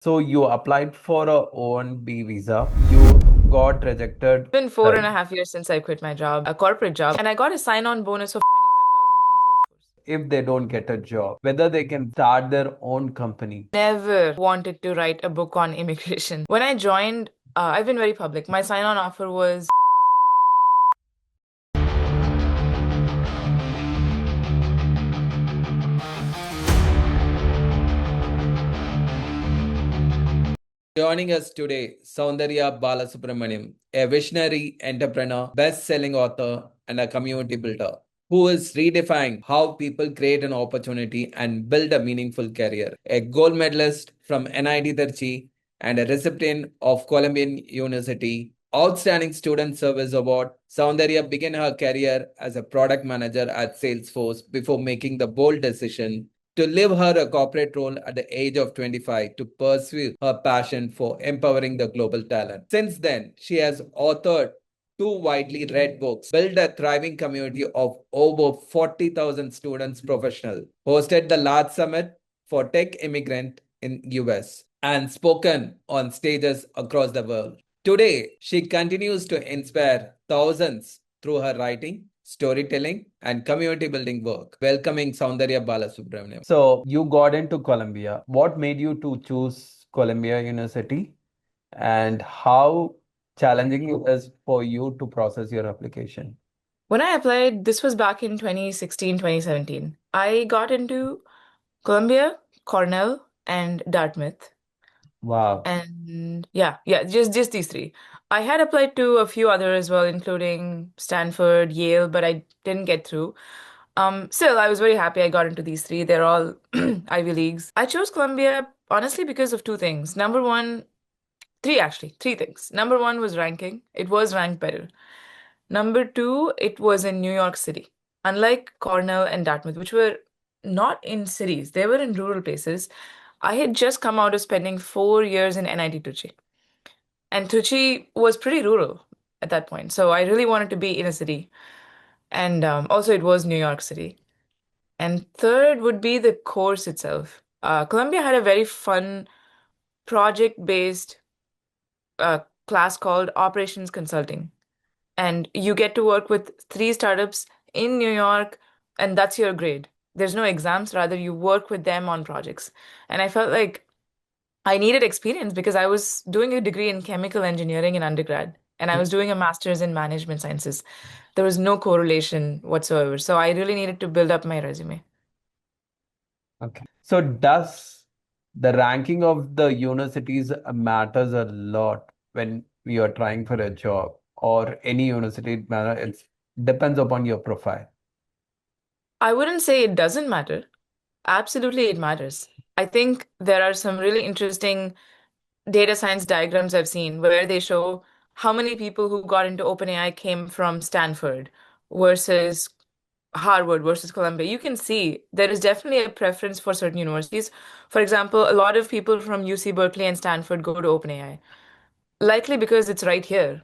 So you applied for a O1B visa. You got rejected. It's been four Right. and a half years since I quit my job, a corporate job, and I got a sign-on bonus of 25,000 from Salesforce. If they don't get a job, whether they can start their own company. Never wanted to write a book on immigration. When I joined, I've been very public. My sign-on offer was Joining us today, Soundarya Balasubramani, a visionary entrepreneur, best-selling author, and a community builder who is redefining how people create an opportunity and build a meaningful career. A gold medalist from NIT Trichy and a recipient of Columbian University Outstanding Student Service Award, Soundarya began her career as a product manager at Salesforce before making the bold decision to leave her a corporate role at the age of 25 to pursue her passion for empowering the global talent. Since then, she has authored two widely read books, built a thriving community of over 40,000 students professionals, hosted the large summit for tech immigrant in US, and spoken on stages across the world. Today, she continues to inspire thousands through her writing, storytelling, and community building work. Welcoming Soundarya Balasubramaniam. So you got into Columbia. What made you to choose Columbia University, and how challenging it is for you to process your application? when I applied, this was back in 2016, 2017. I got into Columbia, Cornell, and Dartmouth. Wow. And yeah, just these three. I had applied to a few other as well, including Stanford, Yale, but I didn't get through. Still, I was very happy I got into these three. They're all Ivy Leagues. I chose Columbia honestly because of two things. Number one, three actually, three things. Number one was ranking. It was ranked better. Number two, it was in New York City. Unlike Cornell and Dartmouth, which were not in cities, they were in rural places. I had just come out of spending 4 years in NIT Trichy. And Trichy was pretty rural at that point. So I really wanted to be in a city. And also, it was New York City. And third would be the course itself. Columbia had a very fun project-based class called Operations Consulting. And you get to work with three startups in New York, and that's your grade. There's no exams, rather, you work with them on projects. And I felt like I needed experience because I was doing a degree in chemical engineering in undergrad, and I was doing a master's in management sciences. There was no correlation whatsoever. So I really needed to build up my resume. Okay. So does the ranking of the universities matters a lot when we are trying for a job or any university matter? It depends upon your profile. I wouldn't say it doesn't matter. Absolutely, it matters. I think there are some really interesting data science diagrams I've seen where they show how many people who got into OpenAI came from Stanford versus Harvard versus Columbia. You can see there is definitely a preference for certain universities. For example, a lot of people from UC Berkeley and Stanford go to OpenAI, likely because it's right here.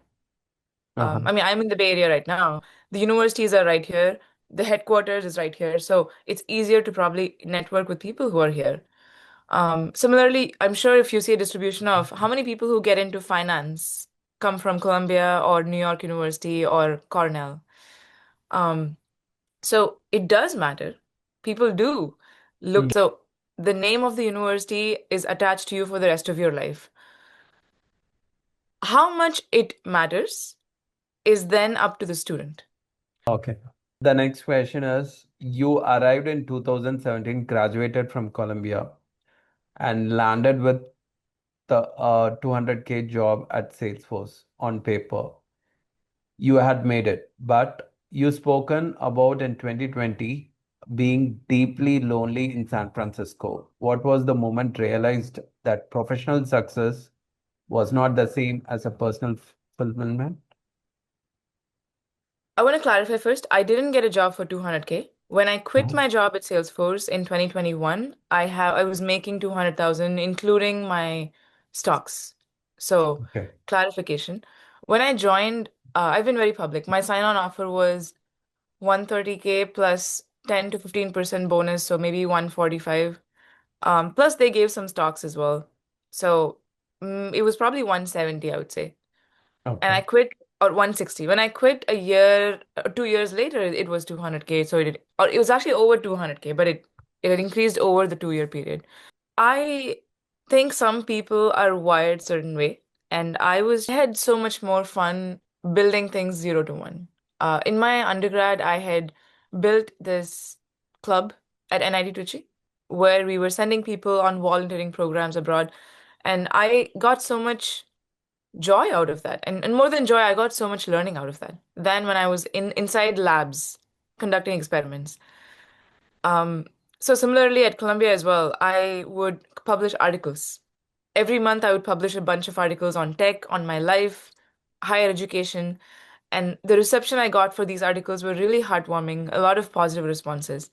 Uh-huh. I mean, I'm in the Bay Area right now. The universities are right here. The headquarters is right here. So it's easier to probably network with people who are here. Similarly, I'm sure if you see a distribution of how many people who get into finance come from Columbia or New York University or Cornell. Um, so it does matter. People do look. So the name of the university is attached to you for the rest of your life. How much it matters is then up to the student. Okay. The next question is, you arrived in 2017, graduated from Columbia, and landed with the 200K job at Salesforce on paper. You had made it, but you spoken about in 2020 being deeply lonely in San Francisco. What was the moment realized that professional success was not the same as a personal fulfillment? I want to clarify first, I didn't get a job for 200K. When I quit Oh, my job at Salesforce in 2021, I was making 200,000 including my stocks. So, okay. clarification. When I joined, I've been very public. My sign-on offer was 130K plus 10 to 15% bonus, so maybe 145. Plus they gave some stocks as well. So it was probably 170, I would say. And I Okay. quit, or 160. When I quit a year, 2 years later, it was 200K. So or it was actually over 200K, but it had increased over the 2 year period. I think some people are wired certain way, and I had so much more fun building things 0 to 1. In my undergrad, I had built this club at NIT Trichy where we were sending people on volunteering programs abroad, and I got so much joy out of that. And more than joy, I got so much learning out of that than when I was inside labs conducting experiments. Um, so similarly at Columbia as well, I would publish articles. Every month I would publish a bunch of articles on tech, on my life, higher education, and the reception I got for these articles were really heartwarming, a lot of positive responses.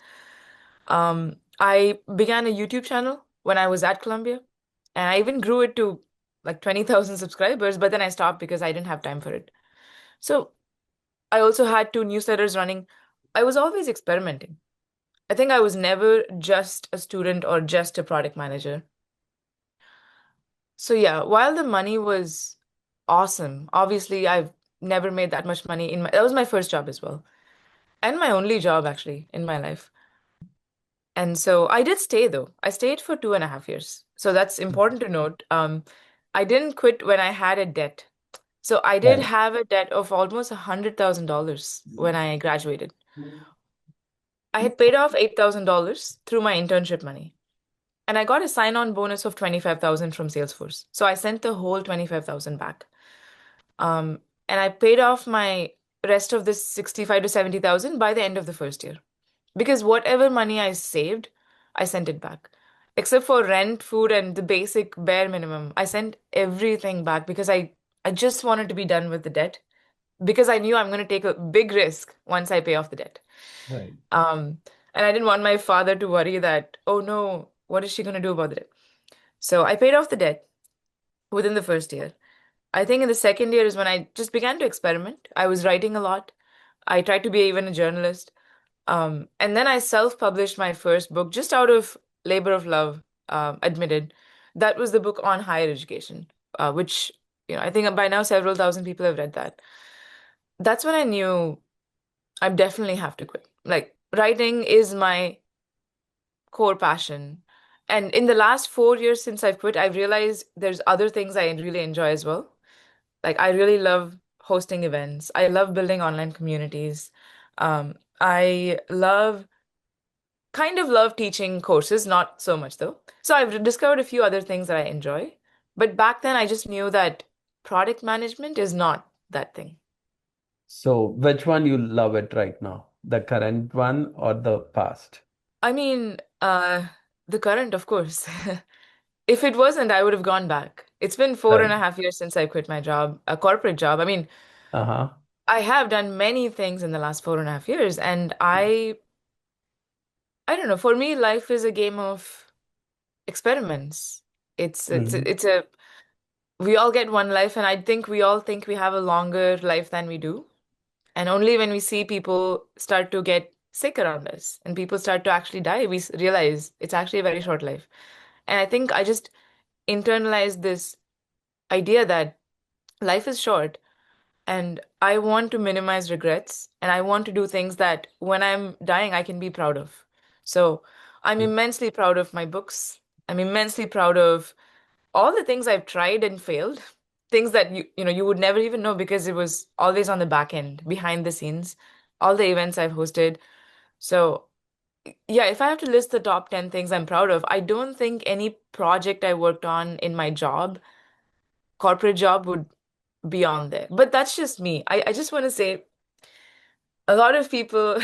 I began a YouTube channel when I was at Columbia, and I even grew it to like 20,000 subscribers, but then I stopped because I didn't have time for it. So I also had two newsletters running. I was always experimenting. I think I was never just a student or just a product manager. So yeah, while the money was awesome, obviously I've never made that much money that was my first job as well. And my only job actually in my life. And so I did stay though. I stayed for 2.5 years. So that's important to note. I didn't quit when I had a debt. So I did Right. have a debt of almost $100,000 when I graduated. I had paid off $8,000 through my internship money. And I got a sign-on bonus of 25,000 from Salesforce. So I sent the whole 25,000 back. Um, and I paid off my rest of this 65 to 70,000 by the end of the first year. Because whatever money I saved, I sent it back. Except for rent, food, and the basic bare minimum. I sent everything back because I just wanted to be done with the debt because I knew I'm going to take a big risk once I pay off the debt. Right. Um, and I didn't want my father to worry that, oh no, what is she going to do about the debt? So I paid off the debt within the first year. I think in the second year is when I just began to experiment. I was writing a lot. I tried to be even a journalist. And then I self-published my first book just out of labor of love, admitted. That was the book on higher education, which, I think by now several thousand people have read that. That's when I knew I definitely have to quit. Like, writing is my core passion. And in the last 4 years since I've quit, I've realized there's other things I really enjoy as well. Like, I really love hosting events. I love building online communities. I kind of love teaching courses, not so much though. So I've discovered a few other things that I enjoy. But back then, I just knew that product management is not that thing. So, which one you love it right now? The current one or the past? I mean, the current, of course. If it wasn't, I would have gone back. It's been four and Right. a half years since I quit my job, a corporate job. I mean, Uh-huh. I have done many things in the last 4.5 years, and I don't know, for me, life is a game of experiments. Mhm. It's a we all get one life, and I think we all think we have a longer life than we do. And only when we see people start to get sick around us and people start to actually die, we realize it's actually a very short life. And I think I just internalized this idea that life is short and I want to minimize regrets and I want to do things that when I'm dying, I can be proud of. So I'm immensely proud of my books. I'm immensely proud of all the things I've tried and failed, things that you would never even know because it was always on the back end, behind the scenes, all the events I've hosted. So yeah, if I have to list the top 10 things I'm proud of, I don't think any project I worked on in my job, corporate job, would be on there. But that's just me. I just want to say a lot of people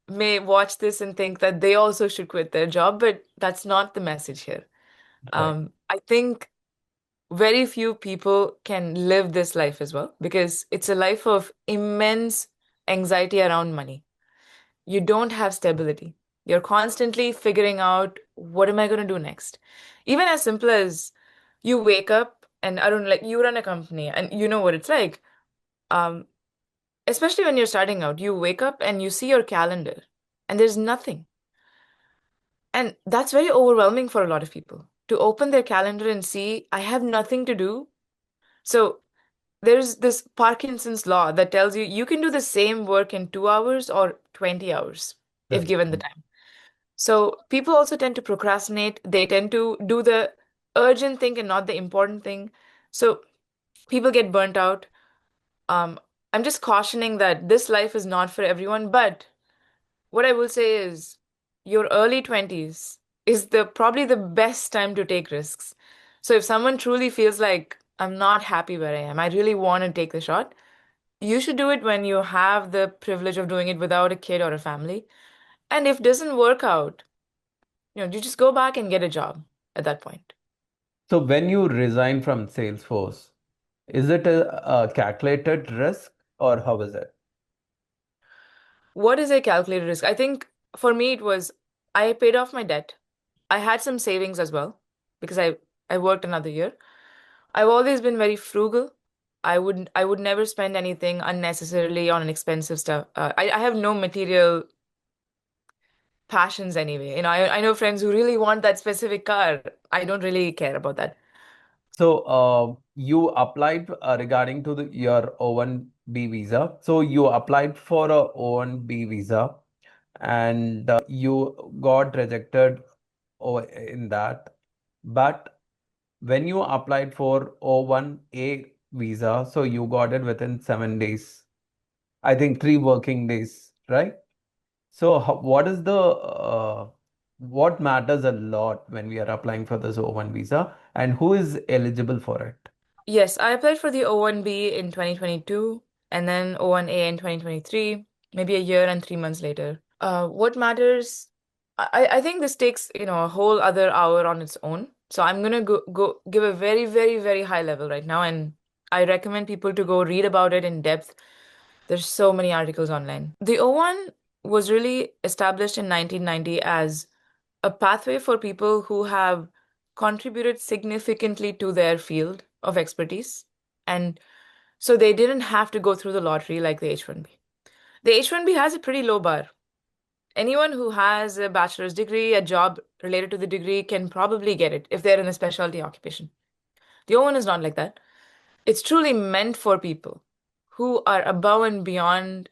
may watch this and think that they also should quit their job, but that's not the message here. Right. I think very few people can live this life as well because it's a life of immense anxiety around money. You don't have stability. You're constantly figuring out what am I going to do next? Even as simple as you wake up and I don't like you run a company and you know what it's like. Um, Especially when you're starting out, you wake up and you see your calendar and there's nothing. And that's very overwhelming for a lot of people. to open their calendar and see I have nothing to do. So there's this Parkinson's law that tells you you can do the same work in 2 hours or 20 hours if Correct. given the time. So people also tend to procrastinate. They tend to do the urgent thing and not the important thing. So people get burnt out. Um, I'm just cautioning that this life is not for everyone, but what I will say is your early 20s is the probably the best time to take risks. So if someone truly feels like I'm not happy where I am, I really want to take the shot, you should do it when you have the privilege of doing it without a kid or a family. And if it doesn't work out, you just go back and get a job at that point. So when you resign from Salesforce, is it a calculated risk or how is it? What is a calculated risk? I think for me it was I paid off my debt. I had some savings as well because I worked another year. I've always been very frugal. I would never spend anything unnecessarily on an expensive stuff. I have no material passions anyway. I know friends who really want that specific car. I don't really care about that. So you applied regarding to your O1B visa. So you applied for a O1B visa and you got rejected in that. But when you applied for O1A visa, so you got it within 7 days. I think 3 working days, right? So what is the what matters a lot when we are applying for this O1 visa and who is eligible for it? Yes, I applied for the O1B in 2022 and then O1A in 2023, maybe a year and 3 months later. What matters? I think this takes, a whole other hour on its own. So I'm gonna go give a very, very, very high level right now, and I recommend people to go read about it in depth. There's so many articles online. The O1 was really established in 1990 as a pathway for people who have contributed significantly to their field of expertise. And so they didn't have to go through the lottery like the H1B. The H1B has a pretty low bar. Anyone who has a bachelor's degree, a job related to the degree, can probably get it if they're in a specialty occupation. The O1 is not like that. It's truly meant for people who are above and beyond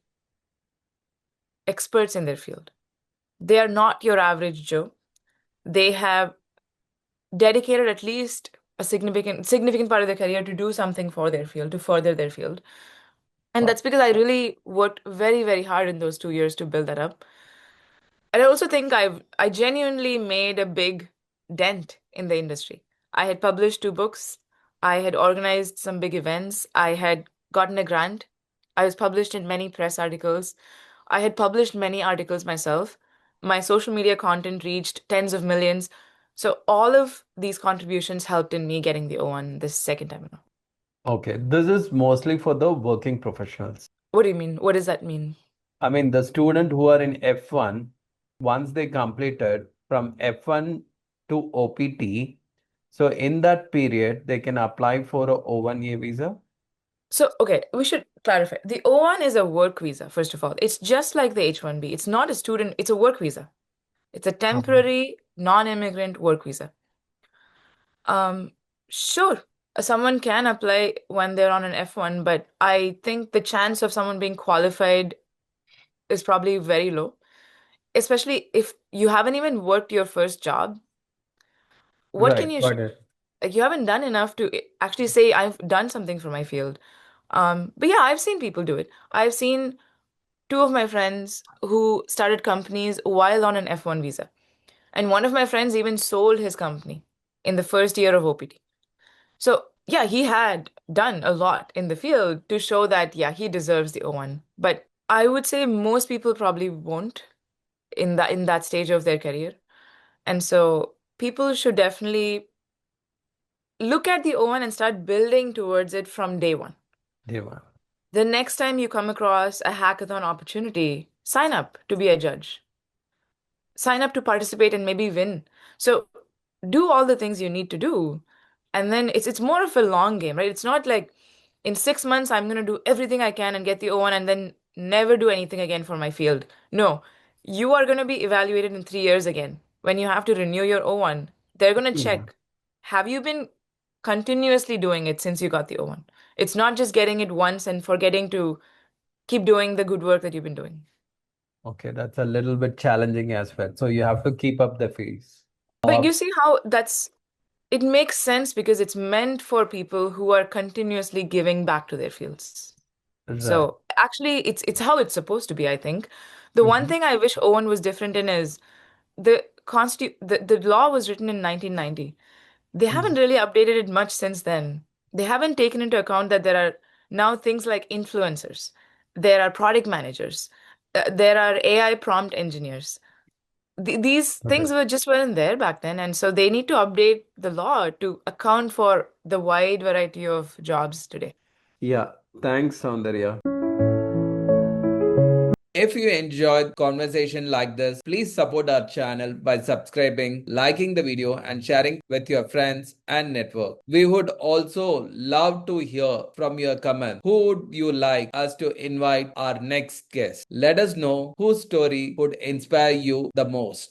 experts in their field. They are not your average Joe. They have dedicated at least a significant part of their career to do something for their field, to further their field. And Wow. that's because I really worked very, very hard in those 2 years to build that up. And I also think I genuinely made a big dent in the industry. I had published 2 books. I had organized some big events. I had gotten a grant. I was published in many press articles. I had published many articles myself. My social media content reached tens of millions. So all of these contributions helped in me getting the O1 this second time around. Okay, this is mostly for the working professionals. What do you mean? What does that mean? I mean, the student who are in F1, once they completed from F1 to OPT, so in that period, they can apply for a O1A visa. So, okay, we should clarify. The O1 is a work visa, first of all. It's just like the H1B. It's not a student, it's a work visa. It's a Mhm. temporary non-immigrant work visa. Um, sure, someone can apply when they're on an F1, but I think the chance of someone being qualified is probably very low, especially if you haven't even worked your first job. What can Right, you show? got it. Like, you haven't done enough to actually say, I've done something for my field. But yeah, I've seen people do it. I've seen two of my friends who started companies while on an F1 visa. And one of my friends even sold his company in the first year of OPT. So, yeah, he had done a lot in the field to show that, yeah, he deserves the O1. But I would say most people probably won't in that stage of their career. And so people should definitely look at the O1 and start building towards it from day one. Deva. The next time you come across a hackathon opportunity, sign up to be a judge. Sign up to participate and maybe win. So do all the things you need to do. And then it's more of a long game, right? It's not like in 6 months I'm gonna do everything I can and get the O1 and then never do anything again for my field. No, you are gonna be evaluated in 3 years again. When you have to renew your O1, they're gonna Yeah. check. have you been continuously doing it since you got the O1? It's not just getting it once and forgetting to keep doing the good work that you've been doing. Okay, that's a little bit challenging as well. So you have to keep up the pace. But you see how it makes sense because it's meant for people who are continuously giving back to their fields. Right. So actually, it's how it's supposed to be, I think. The one Mhm. thing I wish O1 was different in is the law was written in 1990. They haven't Mhm. really updated it much since then. They haven't taken into account that there are now things like influencers, there are product managers, there are AI prompt engineers. These things Okay. were just weren't there back then, and so they need to update the law to account for the wide variety of jobs today. Yeah, thanks, Soundarya. If you enjoyed conversation like this, please support our channel by subscribing, liking the video and sharing with your friends and network. We would also love to hear from your comments. Who would you like us to invite our next guest? Let us know whose story would inspire you the most.